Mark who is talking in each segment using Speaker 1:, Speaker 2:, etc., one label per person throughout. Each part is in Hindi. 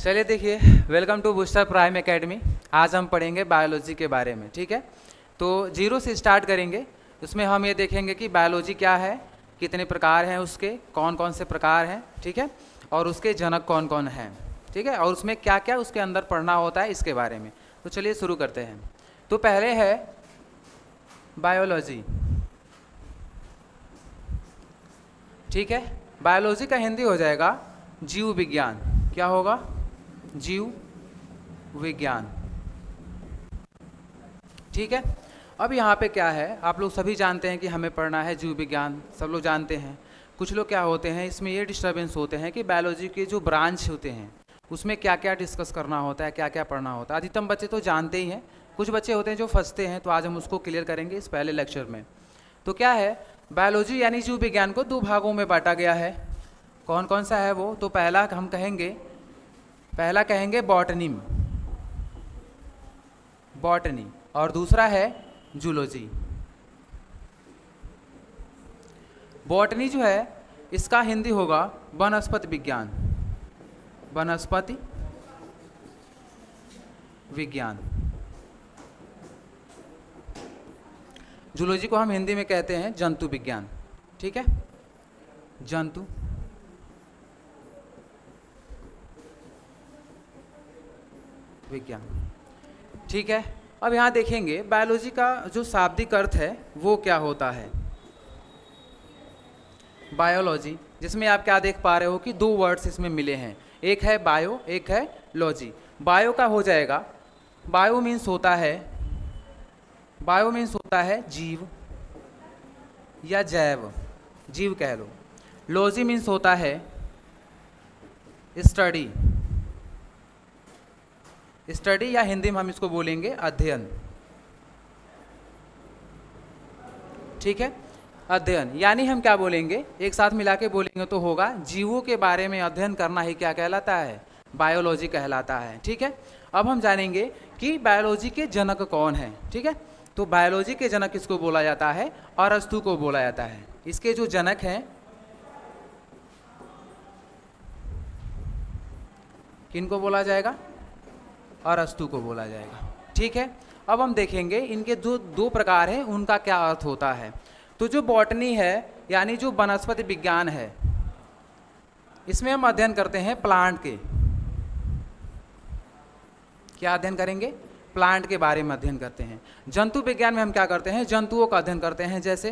Speaker 1: चलिए देखिए, welcome to booster prime academy. आज हम पढ़ेंगे बायोलॉजी के बारे में। ठीक है, तो जीरो से स्टार्ट करेंगे। उसमें हम ये देखेंगे कि बायोलॉजी क्या है, कितने प्रकार हैं उसके, कौन कौन से प्रकार हैं, ठीक है, और उसके जनक कौन कौन हैं, ठीक है, और उसमें क्या क्या उसके अंदर पढ़ना होता है इसके बारे में। तो चलिए शुरू करते हैं। तो पहले है बायोलॉजी। ठीक है, बायोलॉजी का हिंदी हो जाएगा जीव विज्ञान। क्या होगा? जीव विज्ञान। ठीक है, अब यहाँ पे क्या है, आप लोग सभी जानते हैं कि हमें पढ़ना है जीव विज्ञान, सब लोग जानते हैं। कुछ लोग क्या होते हैं, इसमें ये डिस्टर्बेंस होते हैं कि बायोलॉजी के जो ब्रांच होते हैं उसमें क्या क्या डिस्कस करना होता है, क्या क्या पढ़ना होता है। अधिकतम बच्चे तो जानते ही हैं, कुछ बच्चे होते हैं जो फंसते हैं, तो आज हम उसको क्लियर करेंगे इस पहले लेक्चर में। तो क्या है, बायोलॉजी यानी जीव विज्ञान को दो भागों में बांटा गया है। कौन कौन सा है वो? तो पहला हम कहेंगे बॉटनी, और दूसरा है जूलॉजी। बॉटनी जो है इसका हिंदी होगा वनस्पति विज्ञान, वनस्पति विज्ञान। जूलॉजी को हम हिंदी में कहते हैं जंतु विज्ञान। ठीक है, जंतु विज्ञान। ठीक है, अब यहाँ देखेंगे बायोलॉजी का जो शाब्दिक अर्थ है वो क्या होता है। बायोलॉजी, जिसमें आप क्या देख पा रहे हो कि दो वर्ड्स इसमें मिले हैं, एक है बायो, एक है लॉजी। बायो का हो जाएगा, बायो मीन्स होता है जीव या जैव, जीव कह लो। लॉजी मीन्स होता है स्टडी, या हिंदी में हम इसको बोलेंगे अध्ययन। ठीक है, अध्ययन यानी हम क्या बोलेंगे, एक साथ मिला के बोलेंगे तो होगा जीवों के बारे में अध्ययन करना ही क्या कहलाता है, बायोलॉजी कहलाता है। ठीक है, अब हम जानेंगे कि बायोलॉजी के जनक कौन है। ठीक है, तो बायोलॉजी के जनक किसको बोला जाता है? अरस्तु को बोला जाता है। इसके जो जनक हैं, किनको बोला जाएगा? अरस्तु को बोला जाएगा। ठीक है, अब हम देखेंगे इनके जो दो प्रकार हैं उनका क्या अर्थ होता है। तो जो बॉटनी है यानी जो वनस्पति विज्ञान है, इसमें हम अध्ययन करते हैं प्लांट के। क्या अध्ययन करेंगे? प्लांट के बारे में अध्ययन करते हैं। जंतु विज्ञान में हम क्या करते हैं? जंतुओं का अध्ययन करते हैं, जैसे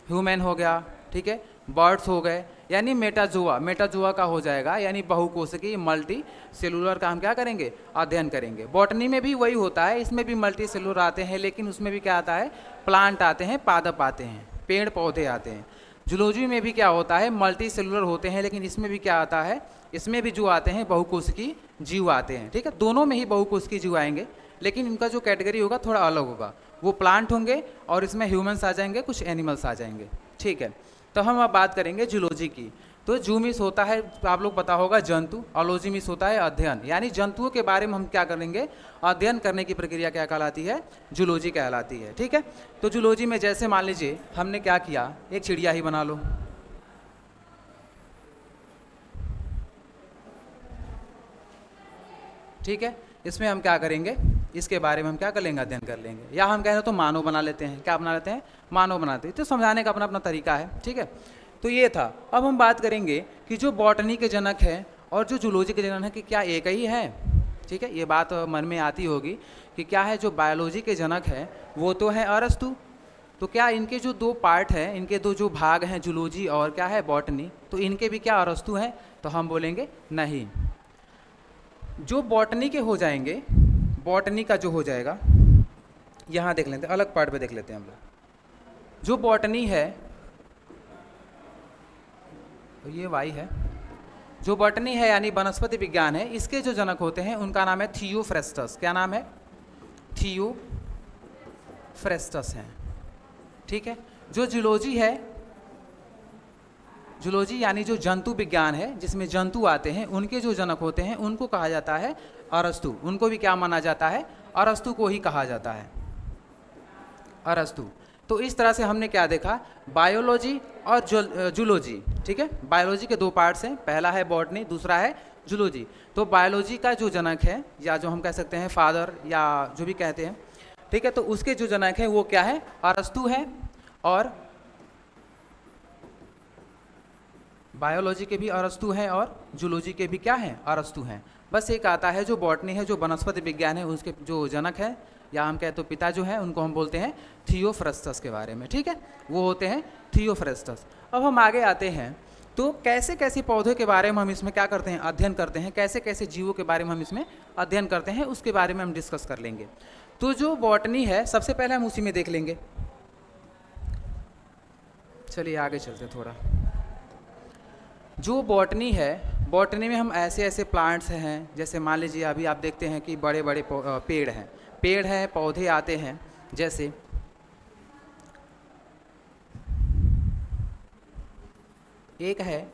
Speaker 1: ह्यूमन हो गया, ठीक है, बर्ड्स हो गए, यानी मेटाजोआ का हो जाएगा, यानी बहुकोशिकीय मल्टी सेलुलर का हम क्या करेंगे? अध्ययन करेंगे। बॉटनी में भी वही होता है, इसमें भी मल्टी सेलुलर आते हैं, लेकिन उसमें भी क्या आता है? प्लांट आते हैं, पादप आते हैं, पेड़ पौधे आते हैं। जूलॉजी में भी क्या होता है? मल्टी सेलुलर होते हैं, लेकिन इसमें भी क्या आता है? इसमें भी जो आते हैं बहुकोशिकीय जीव आते हैं। ठीक है, दोनों में ही बहुकोशिकीय जीव आएंगे, लेकिन इनका जो कैटेगरी होगा थोड़ा अलग होगा। वो प्लांट होंगे और इसमें ह्यूमन्स आ जाएंगे, कुछ एनिमल्स आ जाएंगे। ठीक है, तो हम अब बात करेंगे जूलॉजी की। तो जू मीन्स होता है, आप लोग पता होगा, जंतु। ऑलॉजी मीन्स होता है अध्ययन, यानी जंतुओं के बारे में हम क्या करेंगे? अध्ययन करने की प्रक्रिया क्या कहलाती है? जूलॉजी कहलाती है। ठीक है, तो जूलॉजी में जैसे मान लीजिए हमने क्या किया, एक चिड़िया ही बना लो। ठीक है, इसमें हम क्या करेंगे? इसके बारे में हम क्या कर लेंगे? अध्ययन कर लेंगे। या हम कह रहे तो मानव बना लेते हैं। क्या बना लेते हैं? मानव बनाते हैं। तो समझाने का अपना अपना तरीका है। ठीक है, तो ये था। अब हम बात करेंगे कि जो बॉटनी के जनक है और जो जूलॉजी के जनक है कि क्या एक ही है। ठीक है, ये बात मन में आती होगी कि क्या है, जो बायोलॉजी के जनक है वो तो है अरस्तु। तो क्या इनके जो दो पार्ट हैं, इनके दो जो भाग हैं, जूलॉजी और क्या है, बॉटनी, तो इनके भी क्या अरस्तु हैं? तो हम बोलेंगे नहीं। जो बॉटनी के हो जाएंगे, बॉटनी का जो हो जाएगा, यहाँ देख लेते हैं, अलग पार्ट पे देख लेते हैं हम लोग। जो बॉटनी है, तो ये वाई है। जो बॉटनी है यानी वनस्पति विज्ञान है, इसके जो जनक होते हैं उनका नाम है थियोफ्रेस्टस। क्या नाम है? थियोफ्रेस्टस है। ठीक है, जो जूलॉजी है, जूलॉजी यानी जो जंतु विज्ञान है जिसमें जंतु आते हैं, उनके जो जनक होते हैं उनको कहा जाता है अरस्तु। उनको भी क्या माना जाता है? अरस्तु को ही कहा जाता है, अरस्तु। तो इस तरह से हमने क्या देखा, बायोलॉजी और जूलॉजी, ठीक है। बायोलॉजी के दो पार्ट्स हैं, पहला है बॉटनी, दूसरा है जूलॉजी। तो बायोलॉजी का जो जनक है, या जो हम कह सकते हैं फादर, या जो भी कहते हैं, ठीक है, तो उसके जो जनक है वो क्या है, अरस्तु है। और बायोलॉजी के भी अरस्तु हैं और जूलॉजी के भी क्या हैं, अरस्तु हैं। बस एक आता है जो बॉटनी है, जो वनस्पति विज्ञान है, उसके जो जनक है, या हम कहें तो पिता जो है, उनको हम बोलते हैं थियोफ्रस्टस के बारे में, ठीक है, वो होते हैं थियोफ्रस्टस। अब हम आगे आते हैं, तो कैसे कैसे पौधे के बारे में हम इसमें क्या करते हैं, अध्ययन करते हैं, कैसे कैसे जीवों के बारे में हम इसमें अध्ययन करते हैं, उसके बारे में हम डिस्कस कर लेंगे। तो जो बॉटनी है, सबसे पहले हम उसी में देख लेंगे। चलिए आगे चलते थोड़ा। जो बॉटनी है, बॉटनी में हम ऐसे ऐसे प्लांट्स हैं, जैसे मान लीजिए अभी आप देखते हैं कि बड़े बड़े पेड़ हैं, पौधे आते हैं, जैसे एक है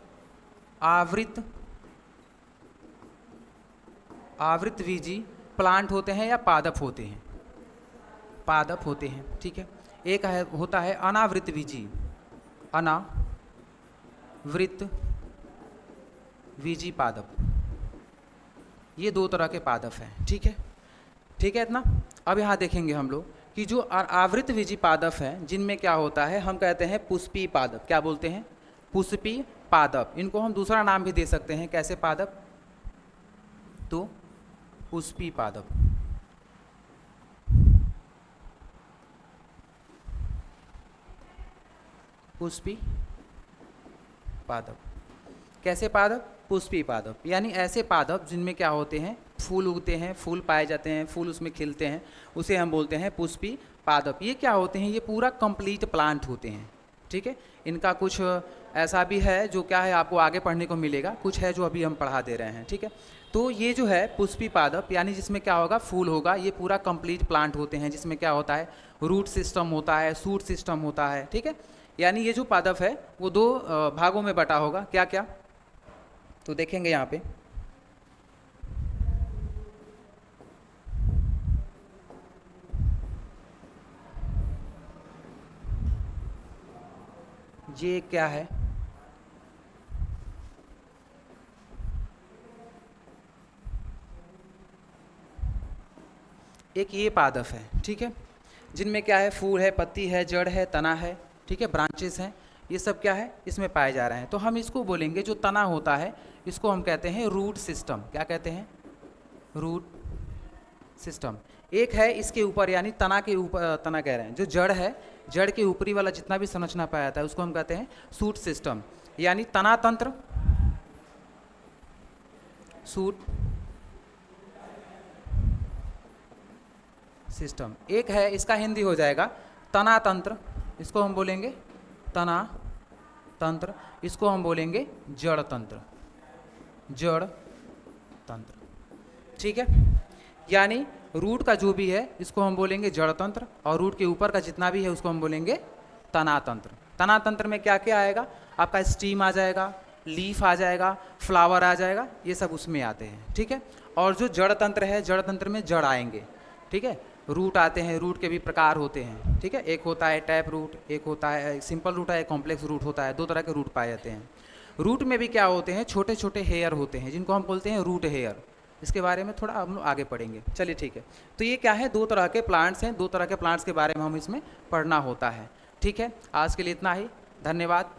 Speaker 1: आवृतबीजी प्लांट होते हैं या पादप होते हैं, ठीक है। एक है होता है अनावृतबीजी पादप। ये दो तरह के पादप हैं, ठीक है इतना। अब यहाँ देखेंगे हम लोग कि जो आवृतबीजी पादप हैं, जिनमें क्या होता है, हम कहते हैं पुष्पी पादप। क्या बोलते हैं, पुष्पी पादप। इनको हम दूसरा नाम भी दे सकते हैं, कैसे पादप, तो पुष्पी पादप। पुष्पी पादप, कैसे पादप, पुष्पी पादप, यानी ऐसे पादप जिनमें क्या होते हैं, फूल उगते हैं, फूल पाए जाते हैं, फूल उसमें खिलते हैं, उसे हम बोलते हैं पुष्पी पादप। ये क्या होते हैं, ये पूरा कंप्लीट प्लांट होते हैं, ठीक है। इनका कुछ ऐसा भी है जो क्या है, आपको आगे पढ़ने को मिलेगा, कुछ है जो अभी हम पढ़ा दे रहे हैं, ठीक है। तो ये जो है पुष्पी पादप, यानी जिसमें क्या होगा, फूल होगा, ये पूरा कंप्लीट प्लांट होते हैं, जिसमें क्या होता है, रूट सिस्टम होता है, शूट सिस्टम होता है, ठीक है। यानी ये जो पादप है वो दो भागों में बटा होगा, क्या क्या, तो देखेंगे यहाँ पे। ये क्या है, एक ये पादप है, ठीक है, जिनमें क्या है, फूल है, पत्ती है, जड़ है, तना है, ठीक है, ब्रांचेस हैं, ये सब क्या है, इसमें पाए जा रहे हैं। तो हम इसको बोलेंगे, जो तना होता है इसको हम कहते हैं रूट सिस्टम। क्या कहते हैं, रूट सिस्टम। एक है इसके ऊपर, यानी तना के ऊपर, तना कह रहे हैं, जो जड़ है, जड़ के ऊपरी वाला जितना भी संरचना पाया जाता है उसको हम कहते हैं शूट सिस्टम, यानी तना तंत्र, शूट सिस्टम। एक है, इसका हिंदी हो जाएगा तना तंत्र, इसको हम बोलेंगे तना तंत्र, इसको हम बोलेंगे जड़ तंत्र, ठीक है। यानी रूट का जो भी है इसको हम बोलेंगे जड़ तंत्र, और रूट के ऊपर का जितना भी है उसको हम बोलेंगे तना तंत्र। तना तंत्र में क्या क्या आएगा, आपका स्टीम आ जाएगा, लीफ आ जाएगा, फ्लावर आ जाएगा, ये सब उसमें आते हैं, ठीक है। और जो जड़ तंत्र है, जड़ तंत्र में जड़ आएंगे, ठीक है। रूट आते हैं, रूट के भी प्रकार होते हैं, ठीक है। एक होता है टैप रूट, एक होता है सिंपल रूट है, एक कॉम्प्लेक्स रूट होता है, दो तरह के रूट पाए जाते हैं। रूट में भी क्या होते हैं, छोटे छोटे हेयर होते हैं, जिनको हम बोलते हैं रूट हेयर। इसके बारे में थोड़ा हम लोग आगे पढ़ेंगे, चलिए ठीक है। तो ये क्या है, दो तरह के प्लांट्स हैं, दो तरह के प्लांट्स के बारे में हम इसमें पढ़ना होता है, ठीक है। आज के लिए इतना ही, धन्यवाद।